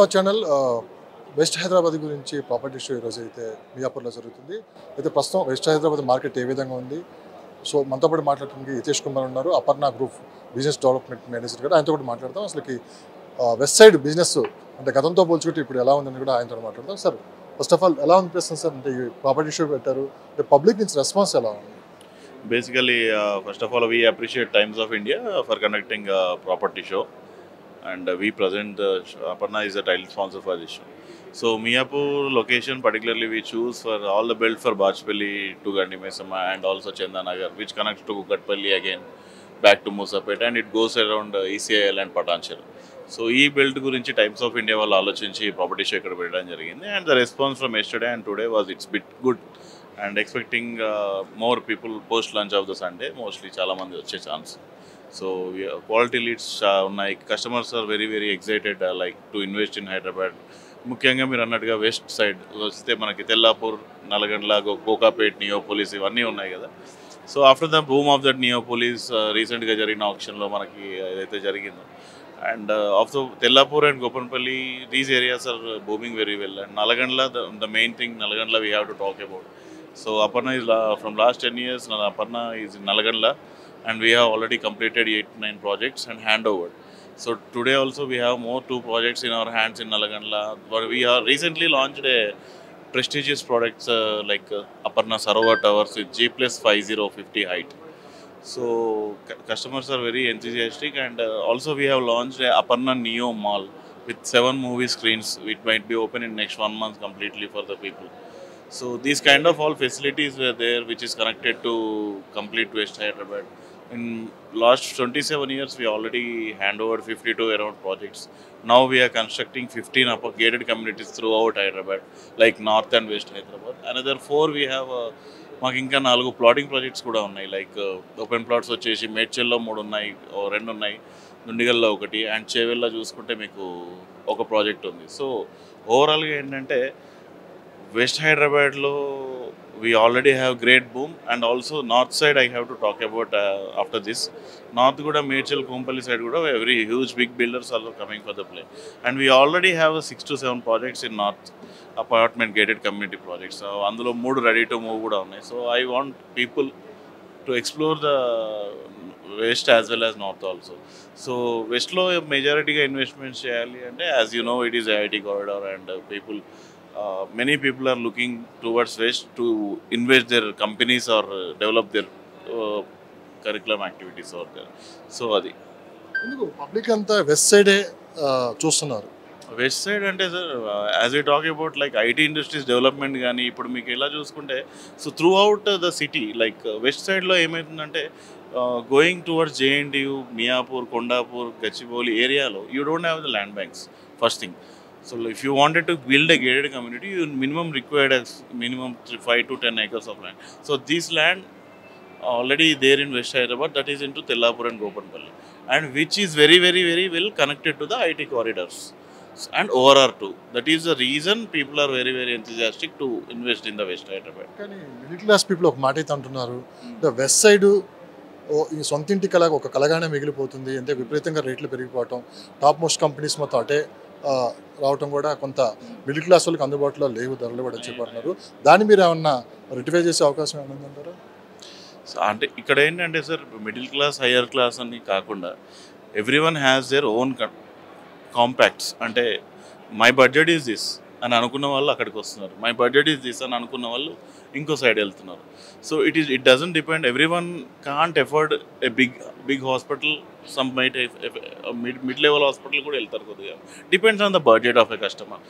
Our channel west Hyderabad గురించి property show ఈరోజు అయితే మియాపూర్లో జరుగుతుంది. అయితే ప్రస్తుతం వెస్ట్ హైదరాబాద్ మార్కెట్ ఏ విధంగా ఉంది, సో మనతో పాటు మాట్లాడడానికి హితేష్ కుమార్ ఉన్నారు, Aparna group business development manager కూడా. ఆయనతో కూడా మాట్లాడతాం. అసలుకి వెస్ట్ సైడ్ బిజినెస్ అంటే గతంతో పోల్చుకుంటే ఇప్పుడు ఎలా ఉందని కూడా ఆయనతో మాట్లాడతాం. సార్, ఫస్ట్ ఆఫ్ ఆల్ ఎలా అనిపిస్తుంది సార్? అంటే ఈ ప్రాపర్టీ షో పెట్టారు, అంటే పబ్లిక్ నుంచి రెస్పాన్స్ ఎలా ఉంది? Basically, first of all, we appreciate Times of India for conducting a property show, and we present Aparna is a title sponsor for this show. So, Miyapur location particularly we choose for all the belt for Bachpalli to Gandimesama and also Chandanagar, which connects to Kukatpalli again back to Musapet, and it goes around ECIL and Patancheru. So, ఈ belt గురించి Times of India వాళ్ళు ఆలోచించి property show ఇక్కడ పెట్టడం జరిగింది. And the response from yesterday and today was it's bit good and expecting more people post lunch of the Sunday mostly చాలామంది వచ్చే chance. So quality leads ఉన్నాయి. Customers are very very excited like to invest in Hyderabad. ముఖ్యంగా మీరు అన్నట్టుగా west side వస్తే మనకి Tellapur, Nalgonda, Kokapet, Neopolis ఇవన్నీ ఉన్నాయి కదా. So after the boom of that Neopolis రీసెంట్గా జరిగిన ఆప్షన్లో మనకి ఏదైతే జరిగిందో, and of the Tellapur and Gopanpalli, these areas are booming very well. And Nalagandla, the main thing Nalagandla we have to talk about. So Aparna is from last 10 years, Aparna is in Nalagandla, and we have already completed 8-9 projects and handover. So today also we have more 2 projects in our hands in Nalagandla. But we have recently launched a prestigious products like Aparna Sarovar Towers with G+5050 height. So customers are very enthusiastic, and also we have launched a Aparna Neo Mall with 7 movie screens. It might be open in next 1 month completely for the people. So these kind of all facilities were there, which is connected to complete West Hyderabad. In last 27 years, we already hand over 52 around projects. Now we are constructing 15 upper gated communities throughout Hyderabad, like North and West Hyderabad. Another 4 we have మాకు ఇంకా 4 plotting projects కూడా ఉన్నాయి. Like open plots వచ్చేసి మేడ్చల్లో 3 ఉన్నాయి, 2 ఉన్నాయి, దుండిగల్లో 1, and చేవెల్లో చూసుకుంటే మీకు ఒక ప్రాజెక్ట్ ఉంది. సో ఓవరాల్గా ఏంటంటే వెస్ట్ హైదరాబాద్లో we already have great boom, and also north side I have to talk about after this. North kuda Medchal Kompalli side kuda every huge big builders are coming for the play, and we already have 6 to 7 projects in north, apartment gated community projects. So అందులో 3 ready to move kuda ఉన్నాయి. So I want people to explore the west as well as north also. So west lo majority ga investment cheyali ante, as you know, it is IIT corridor, and people many people are looking towards west to invest their companies or develop their curriculum activities over there. So adi ఎందుకు public అంతా west సైడే చూస్తున్నారు? West side అంటే sir, as we talk about like IT industries development కానీ ఇప్పుడు మీకు ఎలా చూసుకుంటే, so throughout the city like west సైడ్లో ఏమవుతుందంటే గోయింగ్ టువర్డ్స్ జేఎన్టీయూ, మియాపూర్, కొండాపూర్, గచ్చిబౌలి ఏరియాలో you don't have the land banks first thing. So if you wanted to build a gated community, you minimum required as minimum 5 to 10 acres of land. So this land already there in West Hyderabad, that is into Tellapur and Gopanpalli, and which is very very very well connected to the IT corridors and ORR too. That is the reason people are very very enthusiastic to invest in the West Hyderabad. కానీ middle class people ఒక మాట అయితే అంటున్నారు, the west side ఈ సొంతింటి కళ ఒక కళగానే మిగిలిపోతుంది, అంటే విపరీతంగా రేట్లు పెరిగిపోవటం, టాప్ మోస్ట్ కంపెనీస్ మొత్తం అటే రావటం కూడా కొంత మిడిల్ క్లాస్ వాళ్ళకి అందుబాటులో లేవు ధరలు కూడా చెప్పారు. దాన్ని మీరు ఏమన్నా రెటిఫై చేసే అవకాశం ఏమైనా ఉందంటారా? అంటే ఇక్కడ ఏంటంటే sir, middle class higher class అని కాకుండా every one has their own compacts. అంటే మై బడ్జెట్ ఈజ్ దిస్ అని అనుకున్న వాళ్ళు అక్కడికి వస్తున్నారు, మై బడ్జెట్ ఈజ్ దిస్ అని అనుకున్న వాళ్ళు ఇంకో సైడ్ వెళ్తున్నారు. So it doesn't depend, everyone can't afford a big hospital. Some might mid level hospital కూడా వెళ్తారు కొద్దిగా. Depends on the budget of a customer.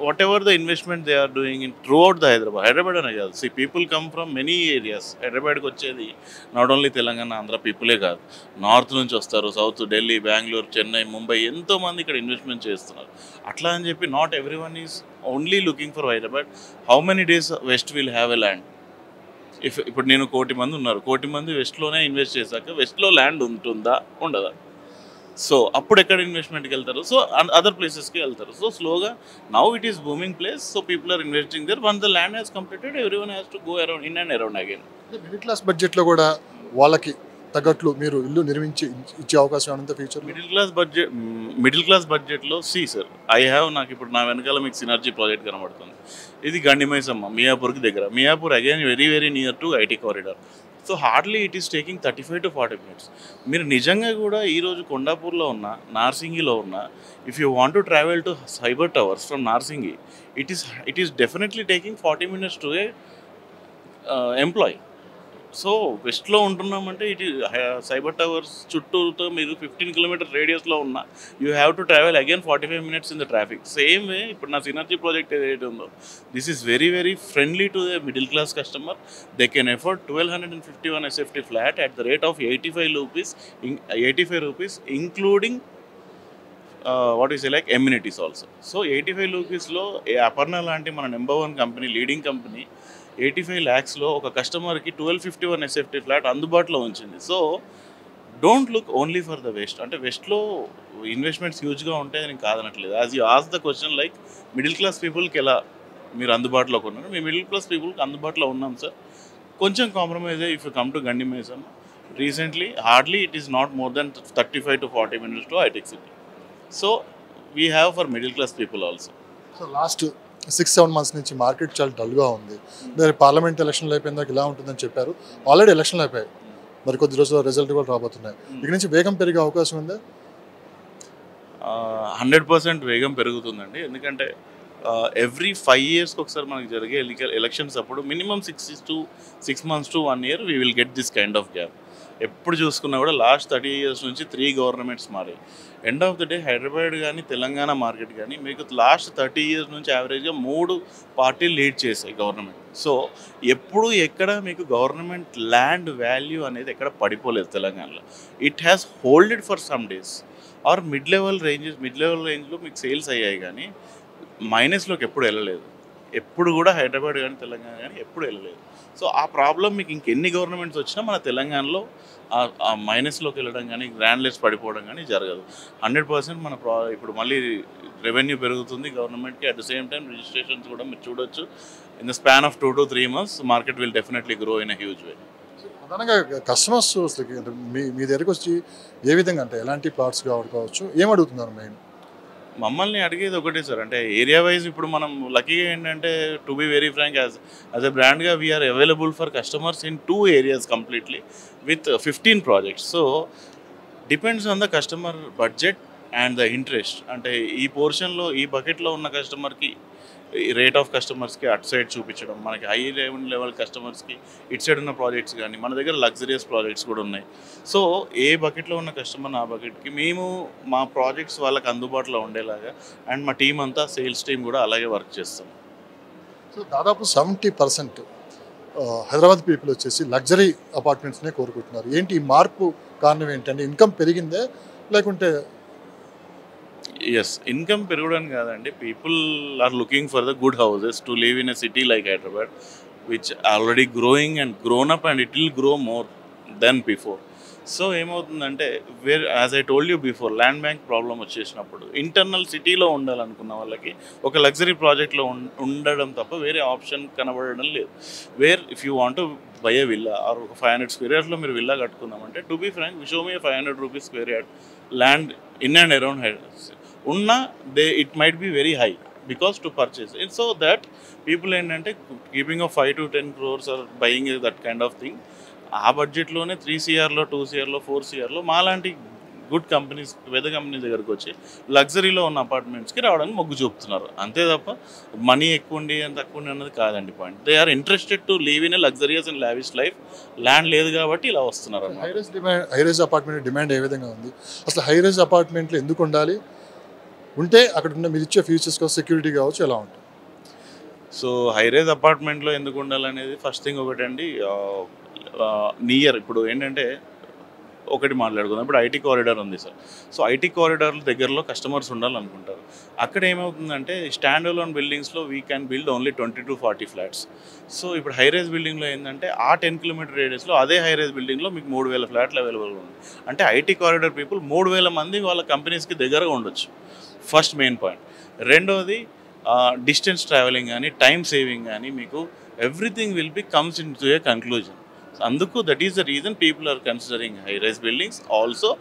Whatever the investment they are doing in throughout the Hyderabad అనే కాదు. See people come from many areas. హైదరాబాద్కి వచ్చేది not only Telangana, Andhra పీపులే కాదు, north నుంచి వస్తారు, సౌత్, ఢిల్లీ, బెంగళూరు, చెన్నై, ముంబై, ఎంతోమంది ఇక్కడ ఇన్వెస్ట్మెంట్ చేస్తున్నారు. అట్లా అని చెప్పి not every one is only looking for Hyderabad. How many days west will have a land? ఇప్పుడు నేను 1 కోటి మంది ఉన్నారు, 1 కోటి మంది వెస్ట్లోనే ఇన్వెస్ట్ చేశాక వెస్ట్లో ల్యాండ్ ఉంటుందా, ఉండదా? సో అప్పుడు ఎక్కడ ఇన్వెస్ట్మెంట్కి వెళ్తారు? సో అదర్ ప్లేసెస్కి వెళ్తారు. సో స్లోగా now it is booming place. So people are investing there. Once the land has completed, everyone has to go around in and around again. Middle class బడ్జెట్లో కూడా వాళ్ళకి తగ్గట్లు మీరు ఇల్లు నిర్మించి ఇచ్చే అవకాశం ఏమైనా ఫ్యూచర్? మిడిల్ క్లాస్ బడ్జెట్లో సార్ ఐ హ్యావ్ నాకు ఇప్పుడు నా వెనకాల మీకు సినర్జీ ప్రాజెక్ట్ కనబడుతుంది. ఇది గండిమైసమ్మ మియాపూర్కి దగ్గర. Miyapur again very very near to IT corridor. So hardly it is taking 35 to 40 minutes. మీరు నిజంగా కూడా ఈరోజు కొండాపూర్లో ఉన్న, నార్సింగిలో ఉన్న, if you want to travel to cyber towers from Narsingi, it is definitely taking 40 minutes to a employee. So వెస్ట్లో ఉంటున్నామంటే cyber towers చుట్టూతో మీరు 15 kilometer రేడియస్లో ఉన్న you have to travel again 45 minutes in the traffic. Same way ఇప్పుడు నా synergy project ఏదైతే ఉందో this is very very friendly to the middle class customer. They can afford 1251 SFT flat at the rate of 85 rupees including what is like amenities also. So 85 rupeesలో అపర్ణ లాంటి మన number 1 company, leading company 85 lakhsలో ఒక కస్టమర్కి 1251 SFT flat అందుబాటులో ఉంచింది. So don't look only for the west. అంటే వెస్ట్లో ఇన్వెస్ట్మెంట్స్ హ్యూజ్గా ఉంటాయి అని కాదనట్లేదు. As you ask the question like middle class పీపుల్కి ఎలా మీరు అందుబాటులోకి ఉన్నారు, మేము మిడిల్ క్లాస్ పీపుల్కి అందుబాటులో ఉన్నాం సార్. కొంచెం కాంప్రమైజ్ అయ్యి if you come to Gandimaisamma recently hardly it is not more than 35 to 40 minutes to Hitech City. So we have for middle class people also. So last 6-7 months నుంచి market చాలా డల్గా ఉంది. మరి పార్లమెంట్ ఎలక్షన్లు అయిపోయిందాక ఇలా ఉంటుందని చెప్పారు. ఆల్రెడీ ఎలక్షన్లు అయిపోయాయి, మరి కొద్ది రోజుల్లో రిజల్ట్ కూడా రాబోతున్నాయి. ఇక నుంచి వేగం పెరిగే అవకాశం ఉందా? 100% వేగం పెరుగుతుందండి. ఎందుకంటే ఎవ్రీ 5 yearsకి ఒకసారి మనకు జరిగే ఎలక్షన్స్ అప్పుడు minimum 6 months to 1 year we will get this kind of gap. ఎప్పుడు చూసుకున్నా కూడా లాస్ట్ 30 years నుంచి 3 governments మారాయి. End of the day Hyderabad కానీ తెలంగాణ మార్కెట్ కానీ మీకు లాస్ట్ 30 years నుంచి యావరేజ్గా 3 పార్టీలు లీడ్ చేశాయి గవర్నమెంట్. సో ఎప్పుడు ఎక్కడ మీకు గవర్నమెంట్ ల్యాండ్ వాల్యూ అనేది ఎక్కడ పడిపోలేదు తెలంగాణలో. It has holded for some days or mid level రేంజ్లో మీకు సేల్స్ అయ్యాయి కానీ మైనస్లోకి ఎప్పుడు వెళ్ళలేదు. ఎప్పుడు కూడా హైదరాబాద్ కానీ తెలంగాణ కానీ ఎప్పుడు వెళ్ళలేదు. సో ఆ ప్రాబ్లం మీకు ఇంకెన్ని గవర్నమెంట్స్ వచ్చినా మన తెలంగాణలో ఆ మైనస్లోకి వెళ్ళడం కానీ గ్రాండ్లెస్ పడిపోవడం కానీ జరగదు. 100% మన ఇప్పుడు మళ్ళీ రెవెన్యూ పెరుగుతుంది గవర్నమెంట్కి. At the same time registrations కూడా మీరు చూడొచ్చు. In the span of 2 to 3 months market will definitely grow in a huge way. ప్రధానంగా కస్టమర్స్ మీ దగ్గరికి వచ్చి ఏ విధంగా అంటే ఎలాంటి ప్లాట్స్ కావచ్చు ఏం అడుగుతున్నారు మెయిన్? మమ్మల్ని అడిగేది ఒకటే సార్, అంటే ఏరియా వైజ్ ఇప్పుడు మనం లక్కీగా ఏంటంటే to be very frank as a బ్రాండ్గా we are available for customers in 2 areas completely with 15 projects. So depends on the customer budget and the interest. అంటే ఈ పోర్షన్లో ఈ బకెట్లో ఉన్న కస్టమర్కి రేట్ ఆఫ్ కస్టమర్స్కి అటు సైడ్ చూపించడం, మనకి హై లెవెల్ కస్టమర్స్కి ఇటు సైడ్ ఉన్న ప్రాజెక్ట్స్ కానీ మన దగ్గర లగ్జరియస్ ప్రాజెక్ట్స్ కూడా ఉన్నాయి. సో ఏ బకెట్లో ఉన్న కస్టమర్ ఆ బకెట్కి మేము మా ప్రాజెక్ట్స్ వాళ్ళకి అందుబాటులో ఉండేలాగా అండ్ మా టీం అంతా సేల్స్ టీం కూడా అలాగే వర్క్ చేస్తాం. సో దాదాపు 70% హైదరాబాద్ పీపుల్ వచ్చేసి లగ్జరీ అపార్ట్మెంట్స్నే కోరుకుంటున్నారు. ఏంటి ఈ మార్పు కారణం ఏంటంటే ఇన్కమ్ పెరిగిందే లేకుంటే? ఎస్, ఇన్కమ్ పెరగడానికి కాదండి, people are looking for the good houses to live in a city like Hyderabad which already growing and grown up and it will grow more than before. So ఏమవుతుందంటే as I told you before land bank problem వచ్చేసినప్పుడు internal సిటీలో ఉండాలనుకున్న వాళ్ళకి ఒక luxury ప్రాజెక్ట్లో ఉండడం తప్ప వేరే ఆప్షన్ కనబడడం లేదు. Where if you want to buy a villa or ఒక 500 square yardsలో మీరు విల్లా కట్టుకుందామంటే to be frank we show మీ 500 rupees square yard land in and around Hyderabad ఉన్నా it might be very high because to purchase it. So that people ఏంటంటే keeping of 5 to 10 crores are buying that kind of thing ఆ బడ్జెట్లోనే 3 crore 2 crore 4 crore మాలాంటి good companies పెద్ద companies దగ్గరకు వచ్చి లగ్జరీలో ఉన్న అపార్ట్మెంట్స్కి రావడానికి మొగ్గు చూపుతున్నారు. అంతే తప్ప మనీ ఎక్కువ ఉండి అంత తక్కువ ఉండి అన్నది కాదండి point. They are interested to live in a luxurious and lavish life. Land లేదు కాబట్టి ఇలా వస్తున్నారు. హైరేజ్ అపార్ట్మెంట్ డిమాండ్ ఏ విధంగా ఉంది? అసలు హైరేజ్ అపార్ట్మెంట్లు ఎందుకు ఉండాలి? ఉంటే అక్కడ ఉన్న మీరు ఇచ్చే ఫ్యూచర్స్ కావచ్చు, సెక్యూరిటీ కావచ్చు, ఎలా ఉంటుంది? సో హైరేజ్ అపార్ట్మెంట్లో ఎందుకు ఉండాలనేది ఫస్ట్ థింగ్ ఒకటండి, నియర్ ఇప్పుడు ఏంటంటే ఒకటి మాట్లాడుకుందాం. ఇప్పుడు ఐటీ కారిడార్ ఉంది సార్. సో ఐటీ కారిడార్ దగ్గరలో కస్టమర్స్ ఉండాలనుకుంటారు. అక్కడ ఏమవుతుందంటే స్టాండ్ అలోన్ బిల్డింగ్స్లో we can build only 20 to 40 flats. So ఇప్పుడు హైరేజ్ బిల్డింగ్లో ఏంటంటే ఆ 10 kilometer రేడియస్లో అదే హైరేజ్ బిల్డింగ్లో మీకు 3000 flats అవైలబుల్గా ఉంది. అంటే ఐటీ కారిడార్ పీపుల్ 3000 మంది వాళ్ళ కంపెనీస్కి దగ్గరగా ఉండొచ్చు. First main point. రెండోది డిస్టెన్స్ ట్రావెలింగ్ కానీ టైం సేవింగ్ కానీ మీకు everything will be comes in to a conclusion. అందుకు that is the reason people are considering high rise buildings. Also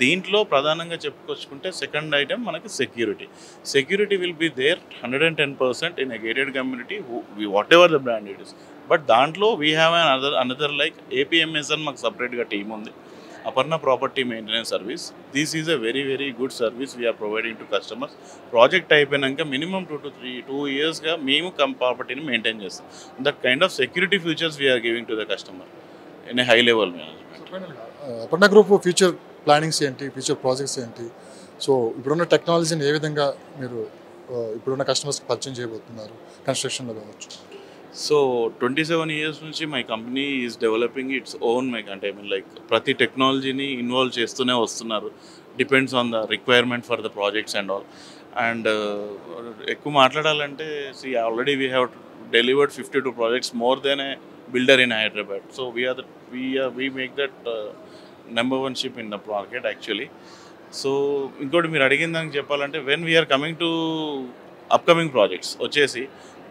దీంట్లో ప్రధానంగా చెప్పుకొచ్చుకుంటే సెకండ్ ఐటమ్ మనకి security will be there 110% in a gated community whatever the brand it is. But దాంట్లో we have another like APMS అని మాకు సపరేట్గా team ఉంది, Aparna property maintenance service. This is a very very good service we are providing to customers. Project అయిపోయినాక minimum 2 yearsగా మేము ప్రాపర్టీని maintain చేస్తాం. That kind of security features we are giving to the customer in a high level management. Aparna group future plannings ఏంటి, future projects ఏంటి? So ఇప్పుడున్న టెక్నాలజీని ఏ విధంగా మీరు ఇప్పుడున్న కస్టమర్స్కి పరిచయం చేయబోతున్నారు కన్స్ట్రక్షన్లో కావచ్చు? సో 27 years నుంచి my company is developing its own అంటే ఐ మీన్ లైక్ ప్రతి టెక్నాలజీని ఇన్వాల్వ్ చేస్తూనే వస్తున్నారు. Depends on the requirement for the projects and all. And ఎక్కువ మాట్లాడాలంటే already we have delivered 52 projects, more than a builder in Hyderabad. So we make that number 1 ship in the market actually. So ఇంకోటి మీరు అడిగిన దానికి చెప్పాలంటే when we are coming to upcoming projects వచ్చేసి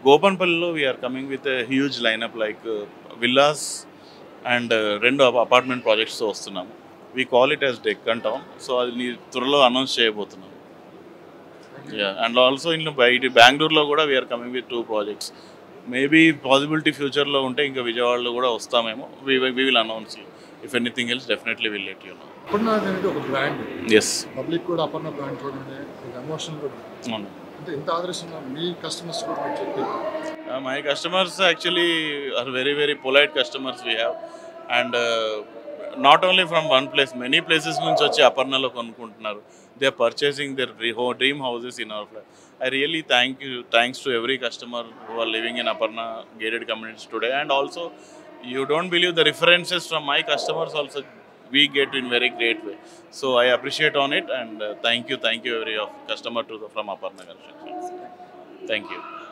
గోపన్పల్లిలో we are coming with a huge lineup like villas and 2 apartment ప్రాజెక్ట్స్తో వస్తున్నాము. We call it as Deccan town. So అది త్వరలో అనౌన్స్ చేయబోతున్నాము. అండ్ ఆల్సో ఇన్ బెంగళూరులో కూడా we are coming with 2 projects. Maybe possibility ఫ్యూచర్లో ఉంటే ఇంకా విజయవాడలో కూడా వస్తామేమో. We will announce if anything else definitely will let you know. Aparna అనేది ఒక బ్రాండ్, ఎస్ పబ్లిక్ కూడా అపర్ణ బ్రాండ్ చూడండి, ఎమోషన్ కూడా అవును. అంటే ఇంత ఆదర్శంగా మీ కస్టమర్స్ కూడా మీరు చెప్పి my customers actually are very very polite customers we have. And not only from one place, many places నుంచి వచ్చి అపర్ణలో కొనుక్కుంటున్నారు. They are purchasing their dream houses in our flat. I really thanks to every customer who are living in Aparna gated communities today. And also, you don't believe the references from my customers also we get in very great way. So I appreciate on it, and thank you every customer from Aparna Construction. Thank you.